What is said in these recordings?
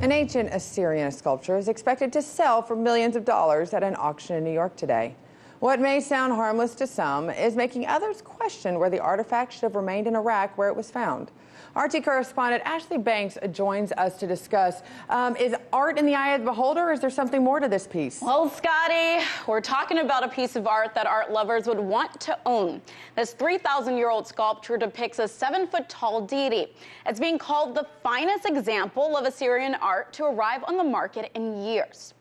An ancient Assyrian sculpture is expected to sell for millions of dollars at an auction in New York today. What may sound harmless to some is making others question where the artifact should have remained in Iraq where it was found. RT correspondent Ashley Banks joins us to discuss, is art in the eye of the beholder, or is there something more to this piece? Well, Scotty, we're talking about a piece of art that art lovers would want to own. This 3,000-year-old sculpture depicts a 7-foot-tall deity. It's being called the finest example of Assyrian art to arrive on the market in years.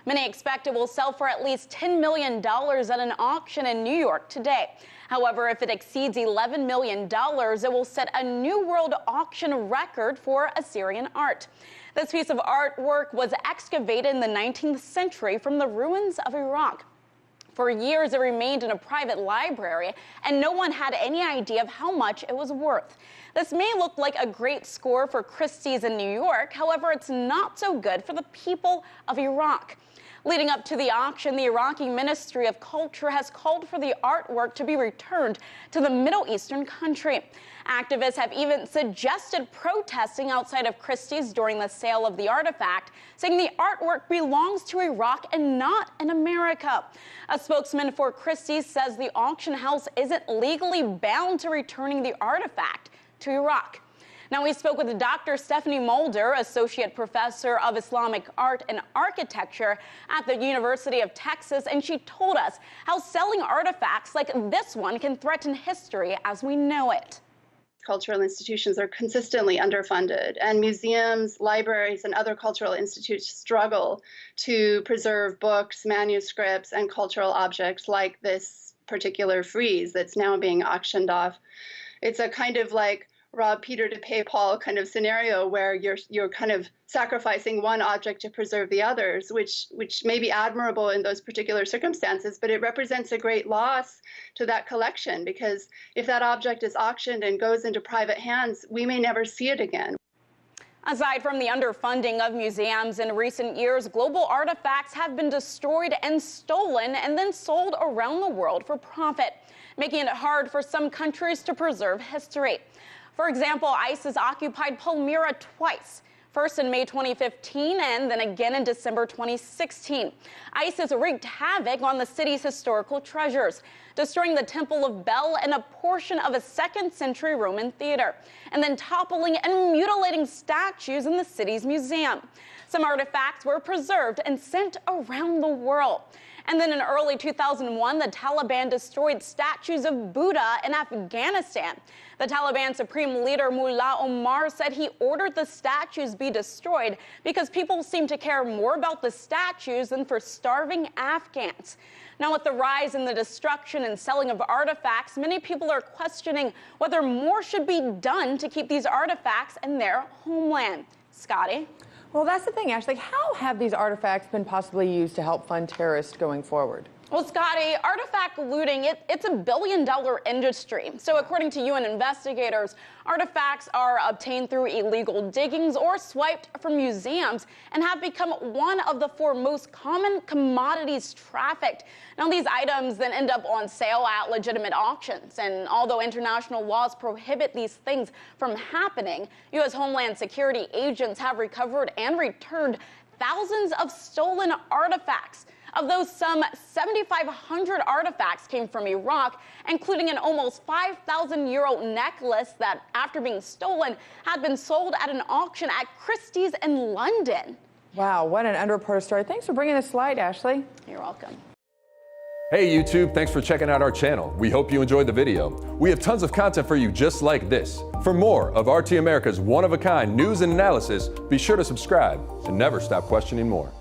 Many expect it will sell for at least $10 million at an auction in New York today. However, if it exceeds $11 million, it will set a new world auction record for Assyrian art. This piece of artwork was excavated in the 19th century from the ruins of Iraq. For years, it remained in a private library, and no one had any idea of how much it was worth. This may look like a great score for Christie's in New York. However, it's not so good for the people of Iraq. Leading up to the auction, the Iraqi Ministry of Culture has called for the artwork to be returned to the Middle Eastern country. Activists have even suggested protesting outside of Christie's during the sale of the artifact, saying the artwork belongs to Iraq and not in America. A spokesman for Christie's says the auction house isn't legally bound to returning the artifact to Iraq. Now, we spoke with Dr. Stephanie Mulder, Associate Professor of Islamic Art and Architecture at the University of Texas, and she told us how selling artifacts like this one can threaten history as we know it. Cultural institutions are consistently underfunded, and museums, libraries, and other cultural institutes struggle to preserve books, manuscripts, and cultural objects like this particular frieze that's now being auctioned off. It's a kind of like rob Peter to pay Paul kind of scenario where you're kind of sacrificing one object to preserve the others, which may be admirable in those particular circumstances, but it represents a great loss to that collection, because if that object is auctioned and goes into private hands, we may never see it again. Aside from the underfunding of museums in recent years, global artifacts have been destroyed and stolen and then sold around the world for profit, making it hard for some countries to preserve history. For example, ISIS occupied Palmyra twice, first in May 2015 and then again in December 2016. ISIS wreaked havoc on the city's historical treasures, destroying the Temple of Bel and a portion of a 2nd century Roman theater, and then toppling and mutilating statues in the city's museum. Some artifacts were preserved and sent around the world. And then in early 2001, the Taliban destroyed statues of Buddha in Afghanistan. The Taliban Supreme Leader Mullah Omar said he ordered the statues be destroyed because people seem to care more about the statues than for starving Afghans. Now, with the rise in the destruction and selling of artifacts, many people are questioning whether more should be done to keep these artifacts in their homeland. Scotty? Well, that's the thing, Ashley. How have these artifacts been possibly used to help fund terrorists going forward? Well, Scotty, artifact looting, it's a billion-dollar industry. So according to UN investigators, artifacts are obtained through illegal diggings or swiped from museums and have become one of the 4 most common commodities trafficked. Now, these items then end up on sale at legitimate auctions. And although international laws prohibit these things from happening, U.S. Homeland Security agents have recovered and returned thousands of stolen artifacts. Of those, some 7,500 artifacts came from Iraq, including an almost 5,000-euro necklace that, after being stolen, had been sold at an auction at Christie's in London. Wow, what an underreported story. Thanks for bringing us to light, Ashley. You're welcome. Hey YouTube, thanks for checking out our channel. We hope you enjoyed the video. We have tons of content for you just like this. For more of RT America's one-of-a-kind news and analysis, be sure to subscribe and never stop questioning more.